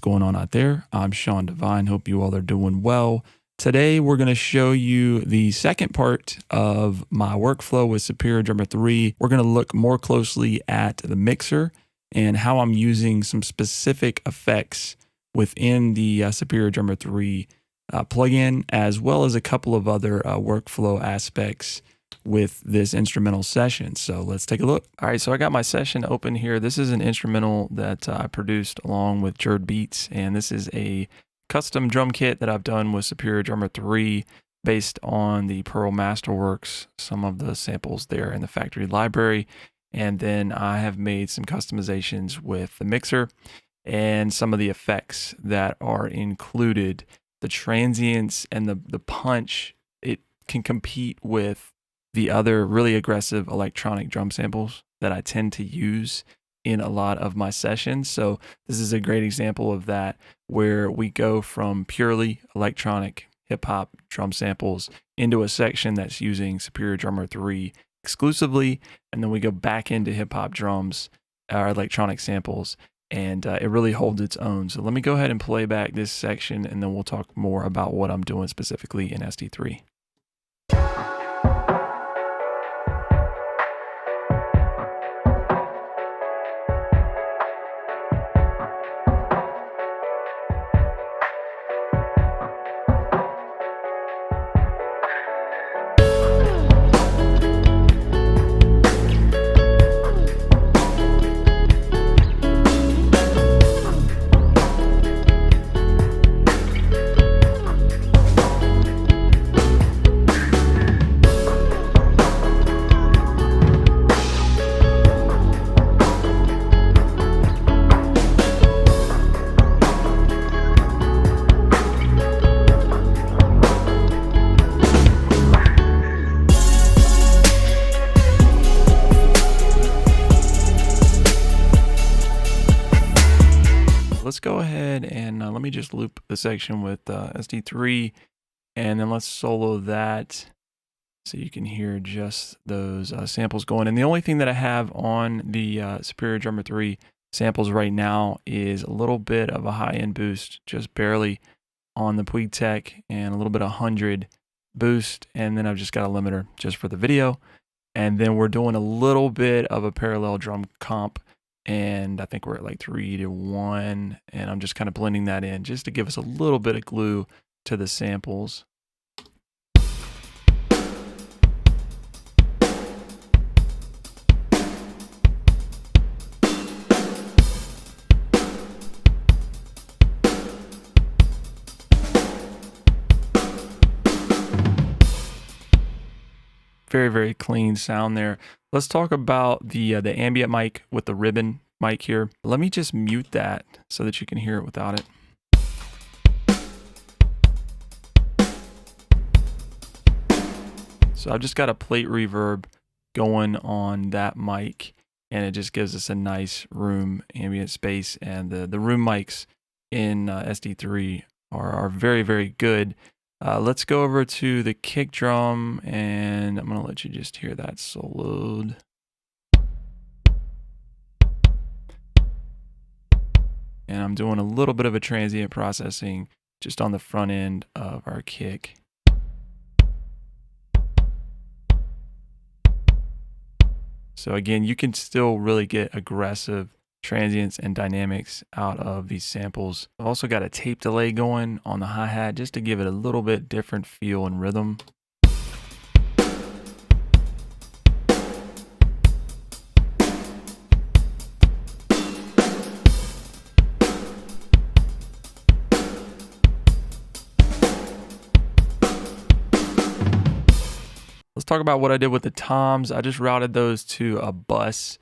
going on out there? I'm Sean Devine. Hope you all are doing well. Today, we're going to show you the second part of my workflow with Superior Drummer 3. We're going to look more closely at the mixer and how I'm using some specific effects within the Superior Drummer 3 plugin, as well as a couple of other workflow aspects with this instrumental session. So let's take a look. All right, so I got my session open here. This is an instrumental that I produced along with Jerd Beats, and this is a custom drum kit that I've done with Superior Drummer 3 based on the Pearl Masterworks, some of the samples there in the factory library. And then I have made some customizations with the mixer and some of the effects that are included. The transients and the punch, it can compete with the other really aggressive electronic drum samples that I tend to use in a lot of my sessions. So this is a great example of that, where we go from purely electronic hip hop drum samples into a section that's using Superior Drummer 3 exclusively, and then we go back into hip hop drums, our electronic samples, and it really holds its own. So let me go ahead and play back this section, and then we'll talk more about what I'm doing specifically in SD3. Let's go ahead and let me just loop the section with SD3, and then let's solo that so you can hear just those samples going. And the only thing that I have on the Superior Drummer 3 samples right now is a little bit of a high-end boost, just barely on the Puig Tech, and a little bit of 100 boost, and then I've just got a limiter just for the video. And then we're doing a little bit of a parallel drum comp, and I think we're at like 3-1, and I'm just kind of blending that in just to give us a little bit of glue to the samples. Very, very clean sound there. Let's talk about the ambient mic with the ribbon mic here. Let me just mute that so that you can hear it without it. So I've just got a plate reverb going on that mic, and it just gives us a nice room ambient space. And the room mics in SD3 are very, very good. Let's go over to the kick drum, and I'm going to let you just hear that soloed. And I'm doing a little bit of a transient processing just on the front end of our kick. So again, you can still really get aggressive transients and dynamics out of these samples. I've also got a tape delay going on the hi-hat just to give it a little bit different feel and rhythm. Let's talk about what I did with the toms. I just routed those to a bus,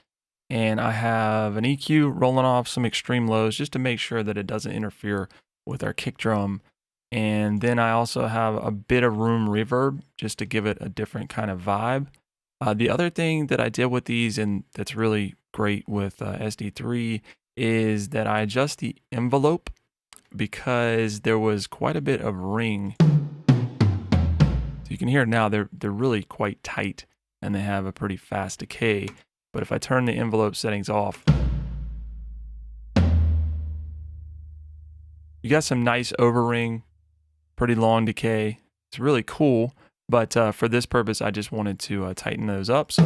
and I have an EQ rolling off some extreme lows just to make sure that it doesn't interfere with our kick drum. And then I also have a bit of room reverb just to give it a different kind of vibe. The other thing that I did with these, and that's really great with SD3, is that I adjust the envelope because there was quite a bit of ring. So you can hear now they're really quite tight, and they have a pretty fast decay. But if I turn the envelope settings off, You got some nice overring, pretty long decay. It's really cool, but for this purpose, I just wanted to tighten those up. So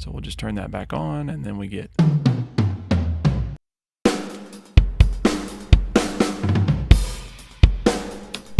we'll just turn that back on, and then we get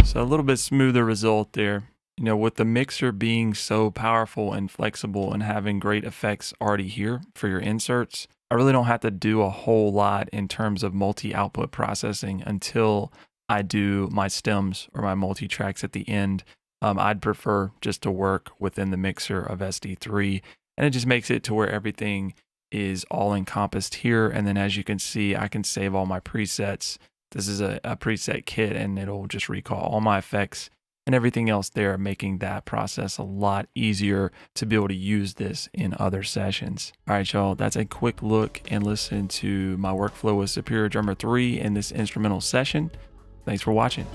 so a little bit smoother result there. You know, with the mixer being so powerful and flexible and having great effects already here for your inserts, I really don't have to do a whole lot in terms of multi-output processing until I do my stems or my multi-tracks at the end. I'd prefer just to work within the mixer of SD3, and it just makes it to where everything is all encompassed here. And then as you can see, I can save all my presets. This is a preset kit, and it'll just recall all my effects and everything else there, making that process a lot easier to be able to use this in other sessions. All right, y'all, that's a quick look and listen to my workflow with Superior Drummer 3 in this instrumental session. Thanks for watching.